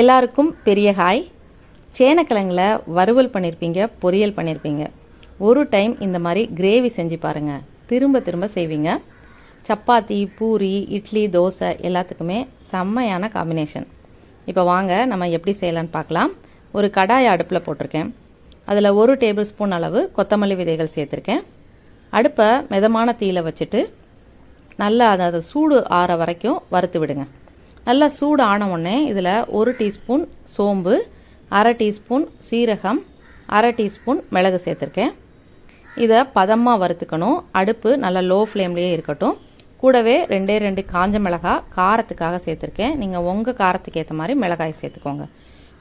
எல்லாருக்கும் பெரிய ஹாய். சேனக்கிழங்குல வறுவல் பண்ணியிருப்பீங்க, பொரியல் பண்ணியிருப்பீங்க. ஒரு டைம் இந்த மாதிரி கிரேவி செஞ்சு பாருங்கள், திரும்ப திரும்ப செய்வீங்க. சப்பாத்தி, பூரி, இட்லி, தோசை எல்லாத்துக்குமே செம்மையான காம்பினேஷன். இப்போ வாங்க நம்ம எப்படி செய்யலான்னு பார்க்கலாம். ஒரு கடாயை அடுப்பில் போட்டிருக்கேன். அதில் 1 டேபிள் ஸ்பூன் அளவு கொத்தமல்லி விதைகள் சேர்த்துருக்கேன். அடுப்பை மிதமான தீயில வச்சுட்டு நல்லா அதை சூடு ஆற வரைக்கும் வறுத்து விடுங்க. நல்லா சூடு ஆன உடனே இதில் 1 டீஸ்பூன் சோம்பு, 1/2 டீஸ்பூன் சீரகம், 1/2 டீஸ்பூன் மிளகு சேர்த்துருக்கேன். இதை பதமாக வறுத்துக்கணும். அடுப்பு நல்லா லோ ஃப்ளேம்லேயே இருக்கட்டும். கூடவே 2 காஞ்ச மிளகாய் காரத்துக்காக சேர்த்துருக்கேன். நீங்கள் உங்கள் காரத்துக்கு ஏற்ற மாதிரி மிளகாய் சேர்த்துக்கோங்க.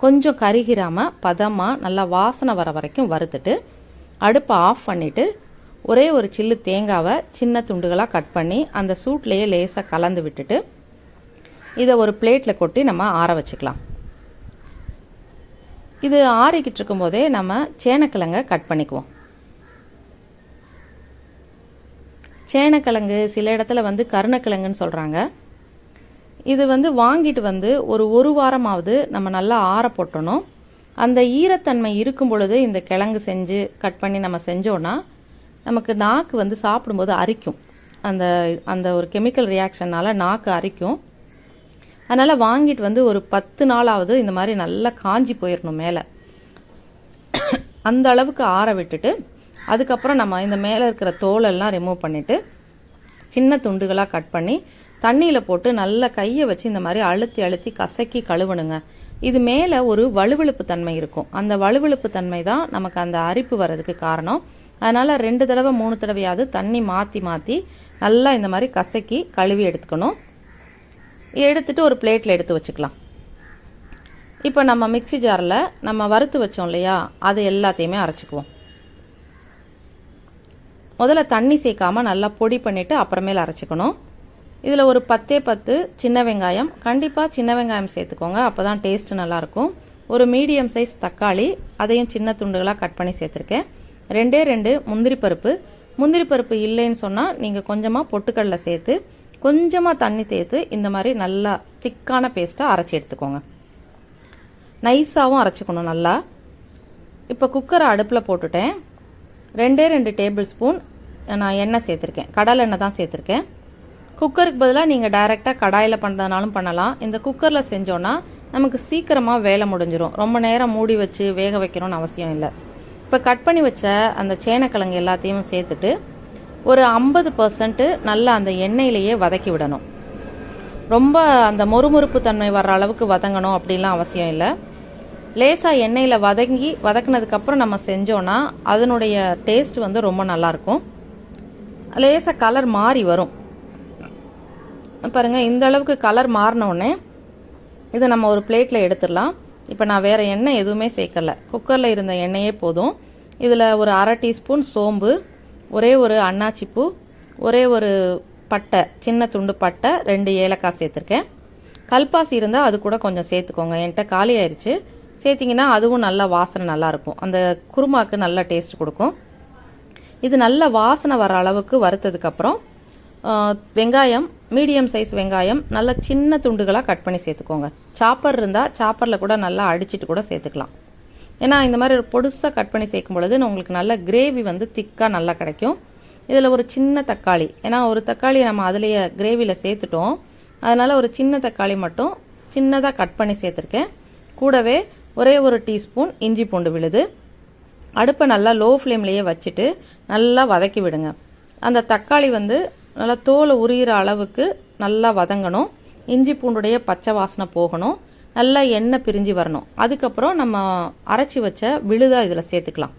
கொஞ்சம் கருகிராமல் பதமாக நல்லா வாசனை வர வரைக்கும் வறுத்துட்டு அடுப்பை ஆஃப் பண்ணிவிட்டு ஒரே ஒரு சில்லு தேங்காவை சின்ன துண்டுகளாக கட் பண்ணி அந்த சூட்லேயே லேசாக கலந்து விட்டுட்டு இதை ஒரு பிளேட்டில் கொட்டி நம்ம ஆற வச்சுக்கலாம். இது ஆறிக்கிட்டு இருக்கும்போதே நம்ம சேனக்கிழங்கை கட் பண்ணிக்குவோம். சேனக்கிழங்கு சில இடத்துல கருணக்கிழங்குன்னு சொல்கிறாங்க. இது வாங்கிட்டு ஒரு வாரமாவது நம்ம நல்லா ஆற போட்டணும். அந்த ஈரத்தன்மை இருக்கும் பொழுது இந்த கிழங்கு செஞ்சு கட் பண்ணி நம்ம செஞ்சோன்னா நமக்கு நாக்கு சாப்பிடும்போது அரிக்கும். அந்த அந்த ஒரு கெமிக்கல் ரியாக்ஷனால் நாக்கு அரிக்கும். அதனால் வாங்கிட்டு ஒரு 10 நாளாவது இந்த மாதிரி நல்லா காஞ்சி போயிடணும் மேலே. அந்த அளவுக்கு ஆற விட்டுட்டு அதுக்கப்புறம் நம்ம இந்த மேலே இருக்கிற தோலெல்லாம் ரிமூவ் பண்ணிவிட்டு சின்ன துண்டுகளாக கட் பண்ணி தண்ணியில் போட்டு நல்லா கையை வச்சு இந்த மாதிரி அழுத்தி அழுத்தி கசக்கி கழுவணுங்க. இது மேலே ஒரு வழுவழுப்பு தன்மை இருக்கும். அந்த வழுவழுப்பு தன்மை தான் நமக்கு அந்த அரிப்பு வர்றதுக்கு காரணம். அதனால் 2 தடவை 3 தடவையாவது தண்ணி மாற்றி மாற்றி நல்லா இந்த மாதிரி கசக்கி கழுவி எடுத்துக்கணும். எடுத்துட்டு ஒரு பிளேட்டில் எடுத்து வச்சுக்கலாம். இப்போ நம்ம மிக்ஸி ஜாரில் நம்ம வறுத்து வச்சோம் இல்லையா, அது எல்லாத்தையுமே அரைச்சிக்குவோம். முதல்ல தண்ணி சேர்க்காமல் நல்லா பொடி பண்ணிவிட்டு அப்புறமேல அரைச்சிக்கணும். இதில் ஒரு 10 சின்ன வெங்காயம், கண்டிப்பாக சின்ன வெங்காயம் சேர்த்துக்கோங்க, அப்போ தான் டேஸ்ட்டு நல்லாயிருக்கும். ஒரு மீடியம் சைஸ் தக்காளி, அதையும் சின்ன துண்டுகளாக கட் பண்ணி சேர்த்துருக்கேன். 2 முந்திரி பருப்பு. முந்திரி பருப்பு இல்லைன்னு சொன்னால் நீங்கள் கொஞ்சமாக பொட்டுக்கடலை சேர்த்து கொஞ்சமாக தண்ணி சேர்த்து இந்த மாதிரி நல்லா திக்கான பேஸ்ட்டாக அரைச்சி எடுத்துக்கோங்க. நைஸாகவும் அரைச்சிக்கணும் நல்லா. இப்போ குக்கரை அடுப்பில் போட்டுட்டேன். 2 டேபிள் ஸ்பூன் நான் எண்ணெய் சேர்த்துருக்கேன். கடலை எண்ணெய் தான் சேர்த்துருக்கேன். குக்கருக்கு பதிலாக நீங்கள் டைரெக்டாக கடாயில் பண்ணுறதுனாலும் பண்ணலாம். இந்த குக்கரில் செஞ்சோன்னா நமக்கு சீக்கிரமாக வேலை முடிஞ்சிடும். ரொம்ப நேரம் மூடி வச்சு வேக வைக்கணும்னு அவசியம் இல்லை. இப்போ கட் பண்ணி வச்ச அந்த சேனக்கிழங்கு எல்லாத்தையும் சேர்த்துட்டு ஒரு 50% நல்லா அந்த எண்ணெயிலேயே வதக்கி விடணும். ரொம்ப அந்த மொறுமொறுப்பு தன்மை வர்ற அளவுக்கு வதங்கணும் அப்படிலாம் அவசியம் இல்லை. லேசாக எண்ணெயில் வதக்கினதுக்கப்புறம் நம்ம செஞ்சோன்னா அதனுடைய டேஸ்ட் ரொம்ப நல்லாயிருக்கும். லேசாக கலர் மாறி வரும் பாருங்கள். இந்த அளவுக்கு கலர் மாறினோடனே இதை நம்ம ஒரு பிளேட்டில் எடுத்துடலாம். இப்போ நான் வேறு எண்ணெய் எதுவுமே சேர்க்கலை, குக்கரில் இருந்த எண்ணெயே போதும். இதில் ஒரு 1/2 டீஸ்பூன் சோம்பு, ஒரே ஒரு அன்னாச்சிப்பூ, ஒரே ஒரு பட்டை, சின்ன துண்டு பட்டை, 2 ஏலக்காய் சேர்த்துருக்கேன். கல்பாசி இருந்தால் அது கூட கொஞ்சம் சேர்த்துக்கோங்க. என்கிட்ட காலி ஆயிடுச்சு. சேர்த்திங்கன்னா அதுவும் நல்லா வாசனை நல்லாயிருக்கும். அந்த குருமாவுக்கு நல்ல டேஸ்ட் கொடுக்கும். இது நல்ல வாசனை வர அளவுக்கு வறுத்ததுக்கப்புறம் வெங்காயம், மீடியம் சைஸ் வெங்காயம் நல்லா சின்ன துண்டுகளாக கட் பண்ணி சேர்த்துக்கோங்க. சாப்பர் இருந்தால் சாப்பரில் கூட நல்லா அடிச்சிட்டு கூட சேர்த்துக்கலாம். ஏன்னா இந்த மாதிரி ஒரு பொடுசாக கட் பண்ணி சேர்க்கும் பொழுது உங்களுக்கு நல்ல கிரேவி திக்காக நல்லா கிடைக்கும். இதில் ஒரு சின்ன தக்காளி, ஏன்னா ஒரு தக்காளி நம்ம அதிலேயே கிரேவியில் சேர்த்துட்டோம், அதனால் ஒரு சின்ன தக்காளி மட்டும் சின்னதாக கட் பண்ணி சேர்த்துருக்கேன். கூடவே ஒரே ஒரு டீஸ்பூன் இஞ்சி பூண்டு விழுது. அடுப்பை நல்லா லோ ஃப்ளேம்லேயே வச்சுட்டு நல்லா வதக்கி விடுங்க. அந்த தக்காளி நல்லா தோலை உரிகிற அளவுக்கு நல்லா வதங்கணும். இஞ்சி பூண்டுடைய பச்சை வாசனை போகணும். நல்லா எண்ணெய் பிரிஞ்சு வரணும். அதுக்கப்புறம் நம்ம அரைச்சி வச்ச விழுதா இதில் சேர்த்துக்கலாம்.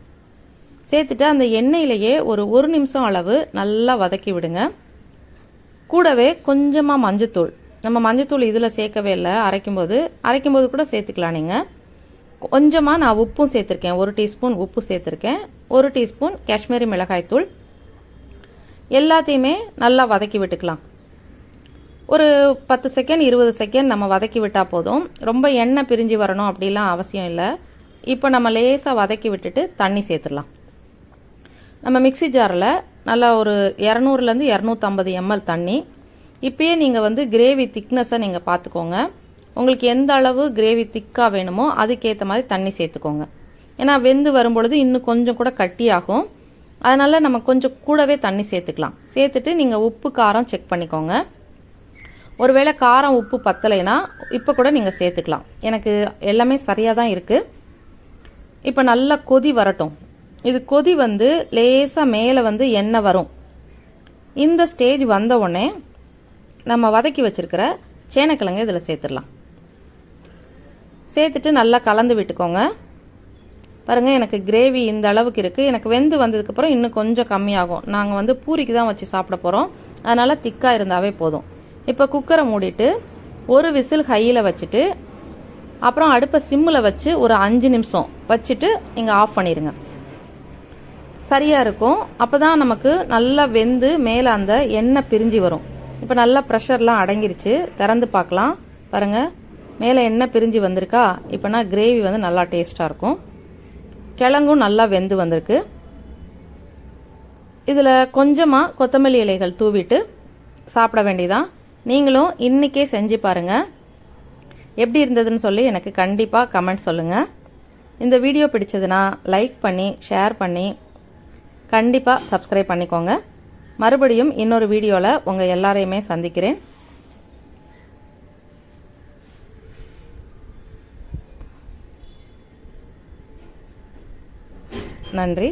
சேர்த்துட்டு அந்த எண்ணெயிலேயே ஒரு நிமிஷம் அளவு நல்லா வதக்கி விடுங்க. கூடவே கொஞ்சமாக மஞ்சத்தூள், நம்ம மஞ்சத்தூள் இதில் சேர்க்கவே இல்லை, அரைக்கும்போது கூட சேர்த்துக்கலாம். நீங்கள் கொஞ்சமாக நான் உப்பும் சேர்த்துருக்கேன். 1 டீஸ்பூன் உப்பு சேர்த்துருக்கேன். 1 டீஸ்பூன் காஷ்மீரி மிளகாய்த்தூள். எல்லாத்தையுமே நல்லா வதக்கி விட்டுக்கலாம். ஒரு 10 செகண்ட் 20 செகண்ட் நம்ம வதக்கி விட்டால் போதும். ரொம்ப எண்ணெய் பிரிஞ்சு வரணும் அப்படிலாம் அவசியம் இல்லை. இப்போ நம்ம லேசாக வதக்கி விட்டுட்டு தண்ணி சேர்த்துடலாம். நம்ம மிக்ஸி ஜாரில் நல்லா ஒரு 200 250 ml தண்ணி. இப்பயே நீங்கள் கிரேவி திக்னஸை நீங்கள் பார்த்துக்கோங்க. உங்களுக்கு எந்த அளவு கிரேவி திக்காக வேணுமோ அதுக்கேற்ற மாதிரி தண்ணி சேர்த்துக்கோங்க. ஏன்னா வெந்து வரும்பொழுது இன்னும் கொஞ்சம் கூட கட்டியாகும். அதனால் நம்ம கொஞ்சம் கூடவே தண்ணி சேர்த்துக்கலாம். சேர்த்துட்டு நீங்கள் உப்பு காரம் செக் பண்ணிக்கோங்க. ஒருவேளை காரம் உப்பு பத்தலைன்னா இப்போ கூட நீங்கள் சேர்த்துக்கலாம். எனக்கு எல்லாமே சரியாக தான் இருக்குது. இப்போ நல்லா கொதி வரட்டும். இது கொதி வந்து லேசாக மேலே வந்து எண்ணெய் வரும். இந்த ஸ்டேஜ் வந்த உடனே நம்ம வதக்கி வச்சிருக்கிற சேனைக்கிழங்கு இதில் சேர்த்துடலாம். சேர்த்துட்டு நல்லா கலந்து விட்டுக்கோங்க. பாருங்கள், எனக்கு கிரேவி இந்த அளவுக்கு இருக்குது. எனக்கு வெந்து வந்ததுக்கப்புறம் இன்னும் கொஞ்சம் கம்மியாகும். நாங்கள் வந்து பூரிக்கு தான் வச்சு சாப்பிட போகிறோம். அதனால் திக்காக இருந்தாவே போதும். இப்போ குக்கரை மூடிட்டு ஒரு விசில் ஹையில் வச்சுட்டு அப்புறம் அடுப்பை சிம்மில் வச்சு ஒரு 5 நிமிஷம் வச்சுட்டு நீங்கள் ஆஃப் பண்ணிடுங்க. சரியாக இருக்கும். அப்போ தான் நமக்கு நல்லா வெந்து மேலே அந்த எண்ணெய் பிரிஞ்சு வரும். இப்போ நல்லா ப்ரெஷர்லாம் அடங்கிருச்சு. திறந்து பார்க்கலாம். பாருங்கள், மேலே எண்ணெய் பிரிஞ்சு வந்திருக்கா? இப்போனா கிரேவி வந்து நல்லா டேஸ்ட்டாக இருக்கும். கிழங்கும் நல்லா வெந்து வந்திருக்கு. இதில் கொஞ்சமாக கொத்தமல்லி இலைகள் தூவிட்டு சாப்பிட வேண்டியதான். நீங்களும் இன்றைக்கே செஞ்சு பாருங்கள். எப்படி இருந்ததுன்னு சொல்லி எனக்கு கண்டிப்பாக கமெண்ட் சொல்லுங்கள். இந்த வீடியோ பிடிச்சதுன்னா லைக் பண்ணி ஷேர் பண்ணி கண்டிப்பாக சப்ஸ்கிரைப் பண்ணிக்கோங்க. மறுபடியும் இன்னொரு வீடியோவில் உங்கள் எல்லாரையுமே சந்திக்கிறேன். நன்றி.